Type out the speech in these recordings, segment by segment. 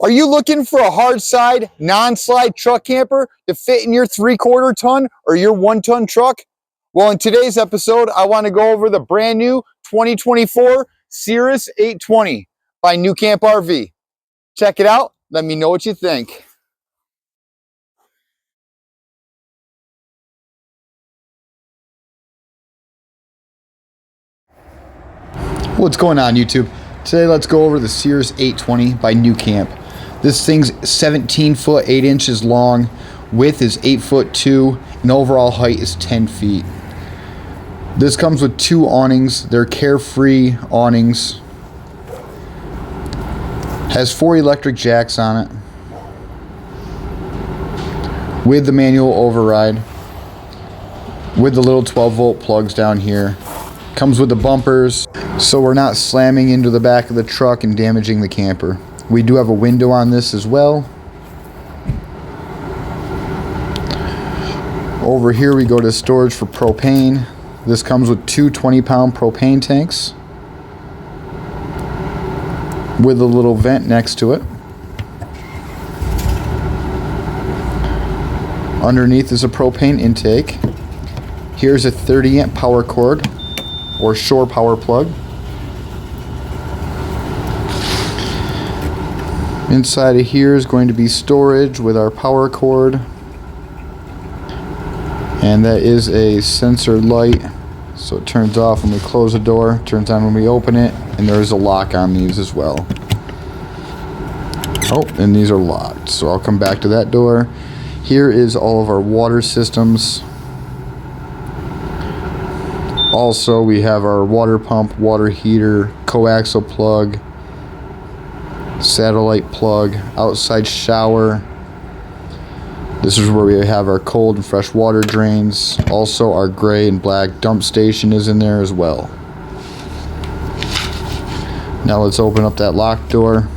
Are you looking for a hard side, non-slide truck camper to fit in your 3/4 ton or your 1-ton truck? Well, in today's episode, I want to go over the brand new 2024 Cirrus 820 by New Camp RV. Check it out. Let me know what you think. What's going on, YouTube? Today, let's go over the Cirrus 820 by New Camp. This thing's 17 foot 8 inches long, width is 8 foot 2, and overall height is 10 feet. This comes with 2 awnings. They're Carefree awnings. Has 4 electric jacks on it with the manual override, with the little 12-volt plugs down here. Comes with the bumpers, so we're not slamming into the back of the truck and damaging the camper. We do have a window on this as well. Over here we go to storage for propane. This comes with 2 20-pound propane tanks with a little vent next to it. Underneath is a propane intake. Here's a 30 amp power cord or shore power plug. Inside of here is going to be storage with our power cord, and that is a sensor light, so it turns off when we close the door, turns on when we open it, and there is a lock on these as well. Oh, and these are locked, so I'll come back to that door. Here is all of our water systems. Also, we have our water pump, water heater, coaxial plug, satellite plug, outside shower. This is where we have our cold and fresh water drains. Also, our gray and black dump station is in there as well. Now let's open up that locked door.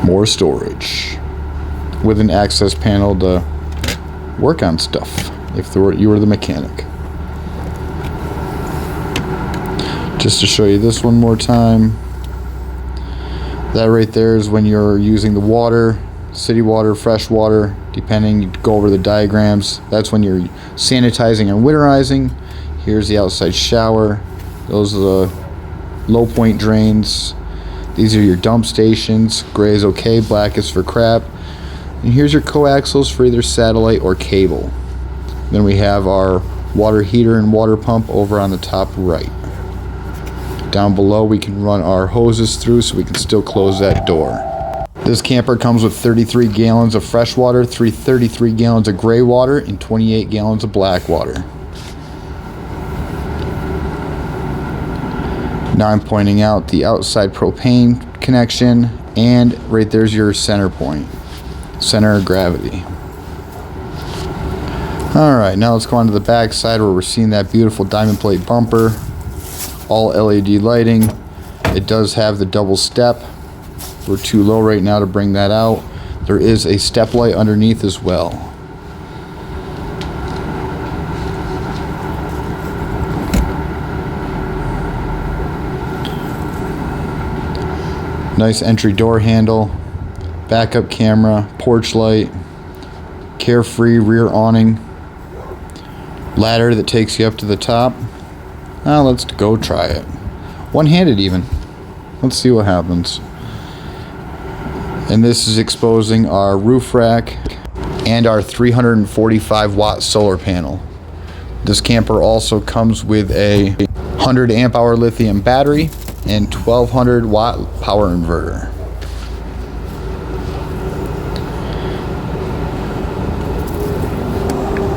More storage with an access panel to work on stuff if you were the mechanic. Just to show you this one more time. That right there is when you're using the water, city water, fresh water, depending. You go over the diagrams. That's when you're sanitizing and winterizing. Here's the outside shower. Those are the low point drains. These are your dump stations. Gray is okay, black is for crap. And here's your coaxials for either satellite or cable. Then we have our water heater and water pump over on the top right. Down below we can run our hoses through so we can still close that door. This camper comes with 33 gallons of fresh water, 33 gallons of gray water, and 28 gallons of black water. Now I'm pointing out the outside propane connection, and right there's your center point, center of gravity. Alright, now let's go on to the back side where we're seeing that beautiful diamond plate bumper. All LED lighting. It does have the double step. We're too low right now to bring that out. There is a step light underneath as well. Nice entry door handle, backup camera, porch light, Carefree rear awning, ladder that takes you up to the top. Now let's go try it. One-handed even. Let's see what happens. And this is exposing our roof rack and our 345 watt solar panel. This camper also comes with a 100 amp hour lithium battery and 1200 watt power inverter.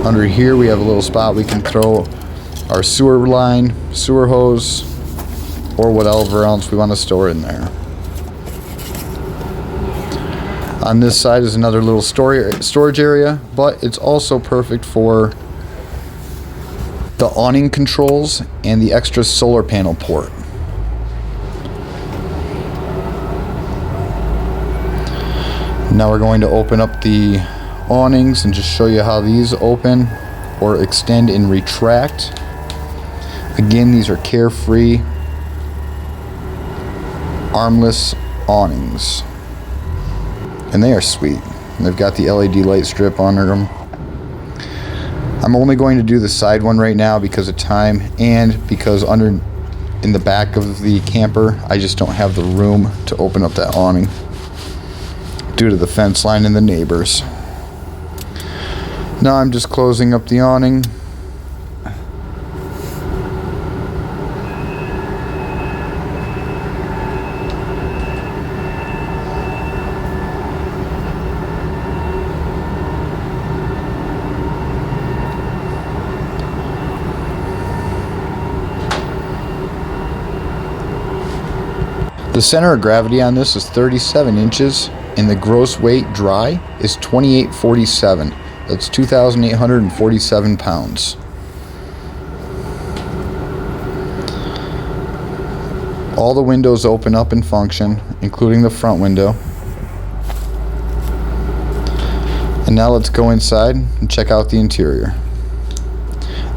Under here we have a little spot we can throw our sewer line, sewer hose, or whatever else we want to store in there. On this side is another little storage area, but it's also perfect for the awning controls and the extra solar panel port. Now we're going to open up the awnings and just show you how these open or extend and retract. Again, these are Carefree armless awnings. And they are sweet. They've got the LED light strip under them. I'm only going to do the side one right now because of time, and because in the back of the camper I just don't have the room to open up that awning due to the fence line and the neighbors. Now I'm just closing up the awning. The center of gravity on this is 37 inches, and the gross weight dry is 2847. That's 2,847 pounds. All the windows open up and function, including the front window. And now let's go inside and check out the interior.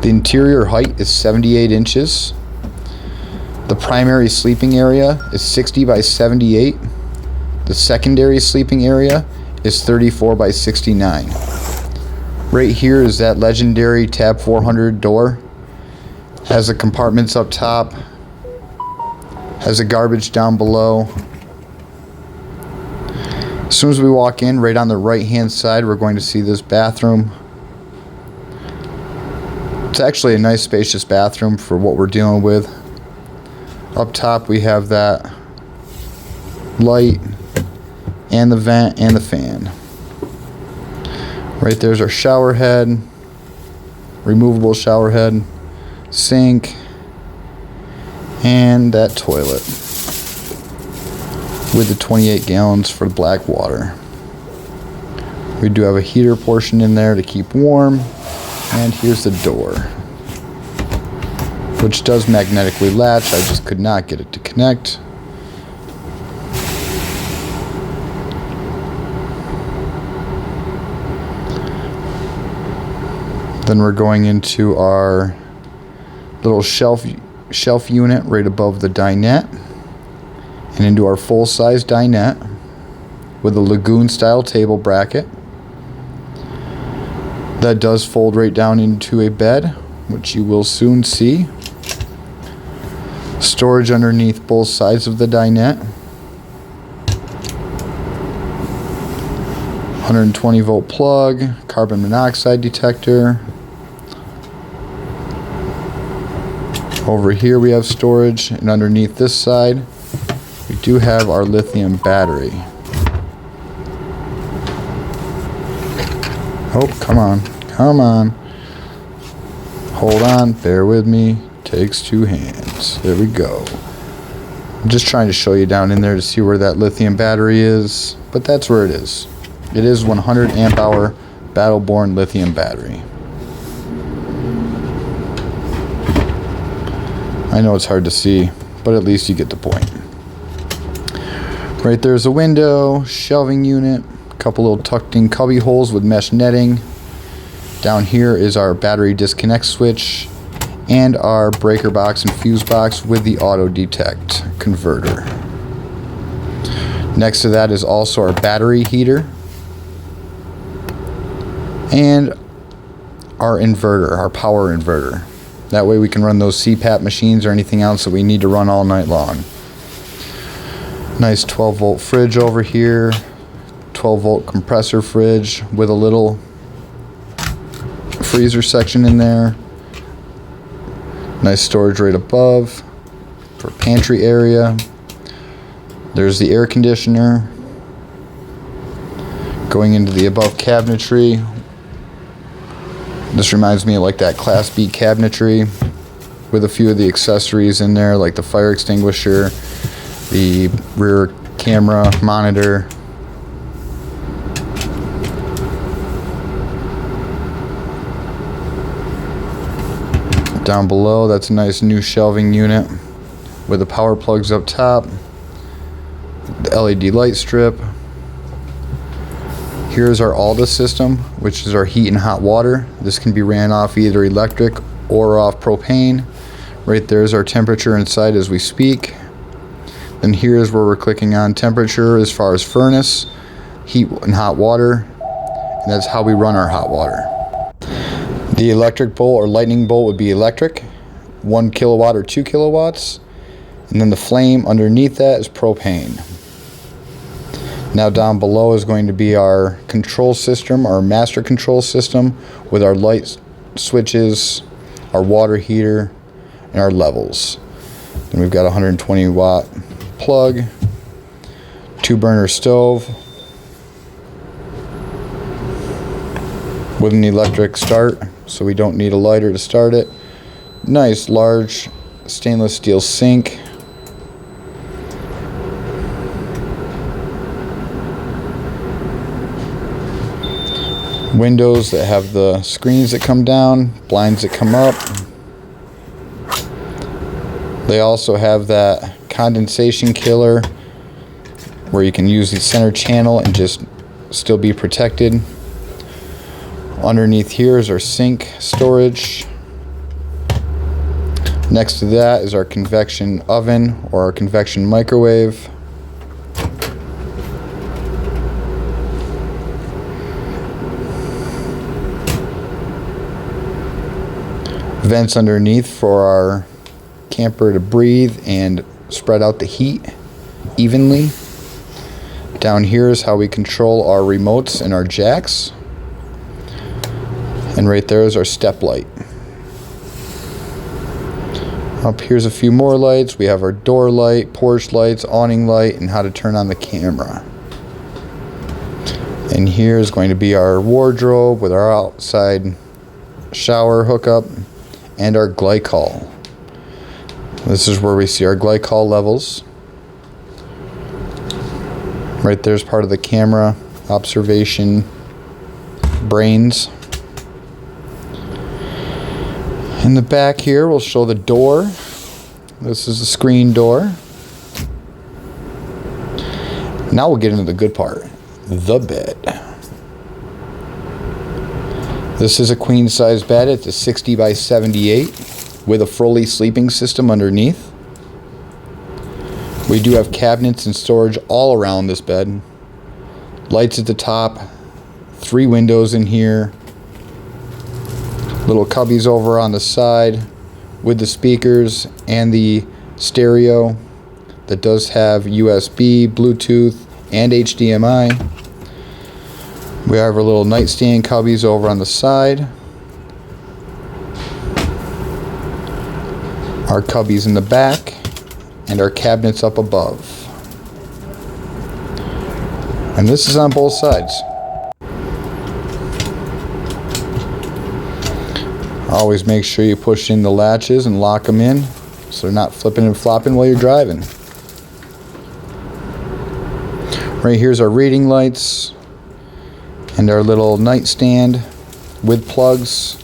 The interior height is 78 inches. The primary sleeping area is 60 by 78. The secondary sleeping area is 34 by 69. Right here is that legendary Tab 400 door. Has the compartments up top. Has a garbage down below. As soon as we walk in, right on the right hand side, we're going to see this bathroom. It's actually a nice spacious bathroom for what we're dealing with. Up top we have that light and the vent and the fan. Right there's our shower head, removable shower head, sink, and that toilet with the 28 gallons for the black water. We do have a heater portion in there to keep warm, and here's the door, which does magnetically latch. I just could not get it to connect. Then we're going into our little shelf unit right above the dinette, and into our full-size dinette with a lagoon style table bracket that does fold right down into a bed, which you will soon see. Storage underneath both sides of the dinette. 120 volt plug, carbon monoxide detector. Over here we have storage, and underneath this side we do have our lithium battery. Oh, come on, come on. Hold on, bear with me. Takes two hands. There we go. I'm just trying to show you down in there to see where that lithium battery is, but that's where it is. It is 100 amp hour Battle-Born lithium battery. I know it's hard to see, but at least you get the point. Right there's a window, shelving unit, a couple little tucked in cubby holes with mesh netting. Down here is our battery disconnect switch and our breaker box and fuse box with the auto detect converter. Next to that is also our battery heater and our inverter, our power inverter. That way we can run those CPAP machines or anything else that we need to run all night long. Nice 12 volt fridge over here, 12 volt compressor fridge with a little freezer section in there. Nice storage right above for pantry area. There's the air conditioner. Going into the above cabinetry. This reminds me of like that Class B cabinetry with a few of the accessories in there, like the fire extinguisher, the rear camera monitor. Down below, that's a nice new shelving unit with the power plugs up top, the LED light strip. Here's our Alde system, which is our heat and hot water. This can be ran off either electric or off propane. Right there's our temperature inside as we speak. And here's where we're clicking on temperature as far as furnace, heat and hot water, and that's how we run our hot water. The electric bolt or lightning bolt would be electric, 1 kilowatt or 2 kilowatts, and then the flame underneath that is propane. Now down below is going to be our control system, our master control system with our light switches, our water heater, and our levels. Then we've got a 120 watt plug, 2 burner stove with an electric start, so we don't need a lighter to start it. Nice large stainless steel sink. Windows that have the screens that come down, blinds that come up. They also have that condensation killer where you can use the center channel and just still be protected. Underneath here is our sink storage. Next to that is our convection oven or our convection microwave. Vents underneath for our camper to breathe and spread out the heat evenly. Down here is how we control our remotes and our jacks. And right there is our step light. Up here's a few more lights. We have our door light, porch lights, awning light, and how to turn on the camera. And here is going to be our wardrobe with our outside shower hookup and our glycol. This is where we see our glycol levels. Right there's part of the camera observation brains. In the back here we'll show the door. This is the screen door. Now we'll get into the good part, the bed. This is a queen size bed. It's a 60 by 78 with a Froli sleeping system underneath. We do have cabinets and storage all around this bed. Lights at the top, 3 windows in here. Little cubbies over on the side with the speakers and the stereo that does have USB, Bluetooth, and HDMI. We have our little nightstand cubbies over on the side. Our cubbies in the back, and our cabinets up above. And this is on both sides. Always make sure you push in the latches and lock them in so they're not flipping and flopping while you're driving. Right here's our reading lights and our little nightstand with plugs,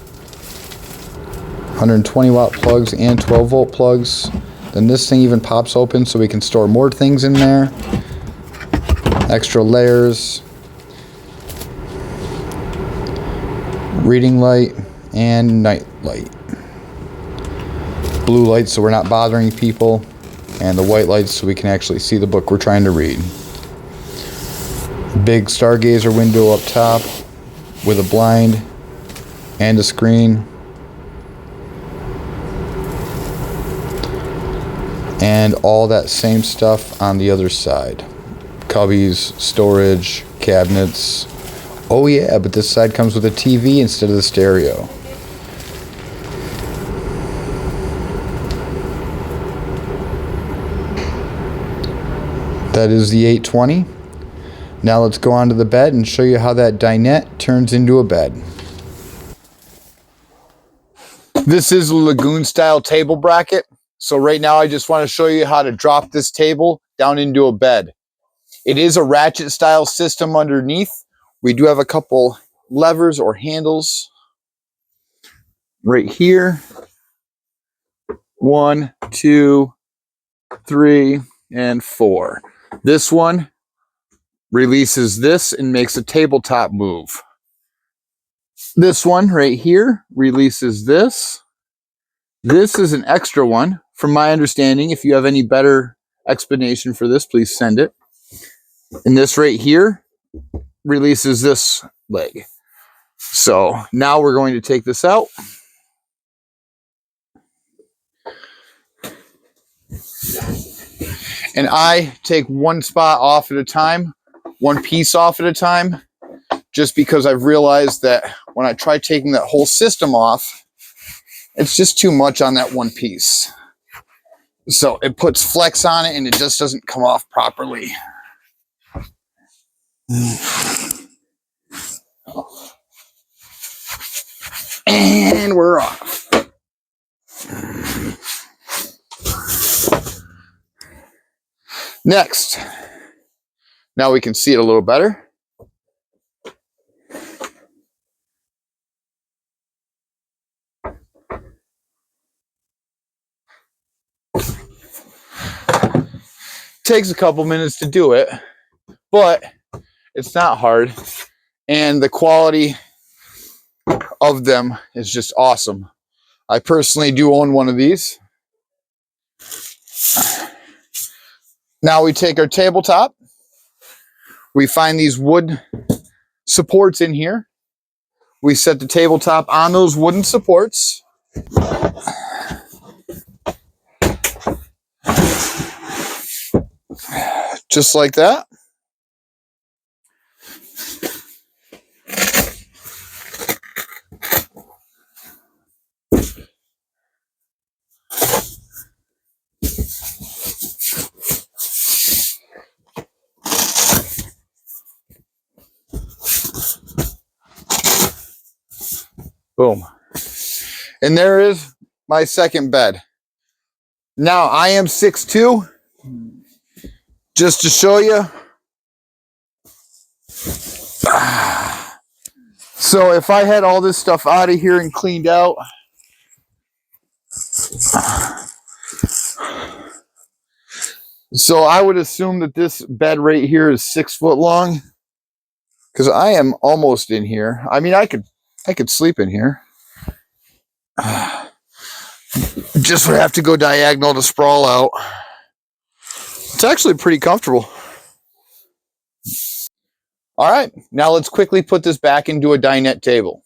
120 watt plugs and 12 volt plugs. Then this thing even pops open so we can store more things in there. Extra layers, reading light and night light. Blue lights so we're not bothering people, and the white lights so we can actually see the book we're trying to read. Big Stargazer window up top with a blind and a screen. And all that same stuff on the other side. Cubbies, storage, cabinets. Oh yeah, but this side comes with a TV instead of the stereo. That is the 820. Now let's go on to the bed and show you how that dinette turns into a bed. This is a lagoon style table bracket. So right now I just want to show you how to drop this table down into a bed. It is a ratchet style system underneath. We do have a couple levers or handles right here. 1, 2, 3, and 4. This one releases this and makes a tabletop move. This one right here releases this. This is an extra one. From my understanding, if you have any better explanation for this, please send it. And this right here releases this leg. So now we're going to take this out. And I take one spot off at a time, one piece off at a time, just because I've realized that when I try taking that whole system off, it's just too much on that one piece. So it puts flex on it and it just doesn't come off properly. And we're off. Next, now we can see it a little better. Takes a couple minutes to do it, but it's not hard. And the quality of them is just awesome. I personally do own one of these. Now we take our tabletop. We find these wood supports in here. We set the tabletop on those wooden supports. Just like that. Boom. And there is my second bed. Now I am 6'2". Just to show you. So if I had all this stuff out of here and cleaned out, so I would assume that this bed right here is 6 foot long, because I am almost in here. I mean, I could sleep in here. Just would have to go diagonal to sprawl out. It's actually pretty comfortable. All right, now let's quickly put this back into a dinette table.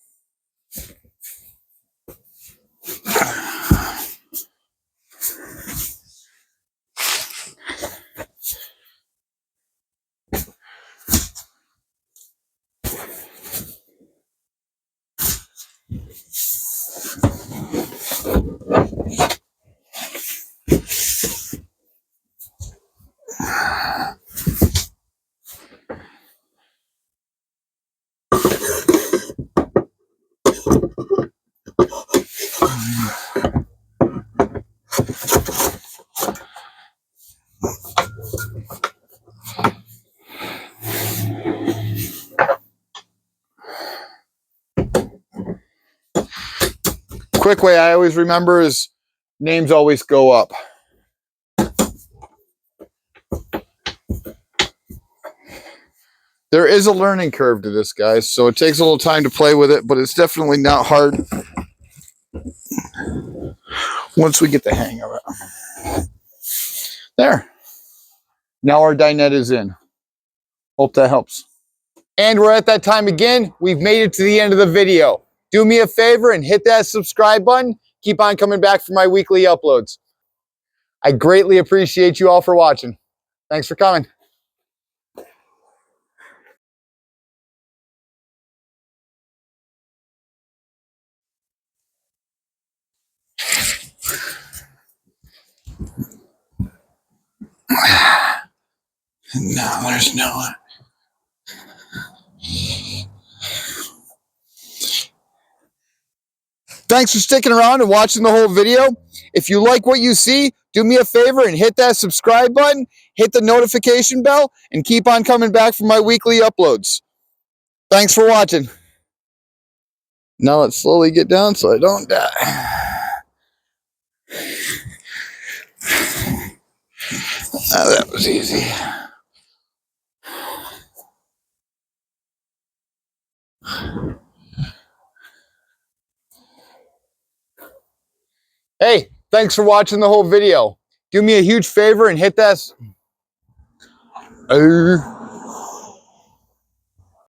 Quick way I always remember is names always go up. There is a learning curve to this, guys, so it takes a little time to play with it, but it's definitely not hard once we get the hang of it. There. Now our dinette is in. Hope that helps. And we're at that time again. We've made it to the end of the video. Do me a favor and hit that subscribe button. Keep on coming back for my weekly uploads. I greatly appreciate you all for watching. Thanks for coming. No, there's no one. Thanks for sticking around and watching the whole video. If you like what you see, do me a favor and hit that subscribe button, hit the notification bell, and keep on coming back for my weekly uploads. Thanks for watching. Now let's slowly get down so I don't die. That was easy. Hey, thanks for watching the whole video. do me a huge favor and hit that.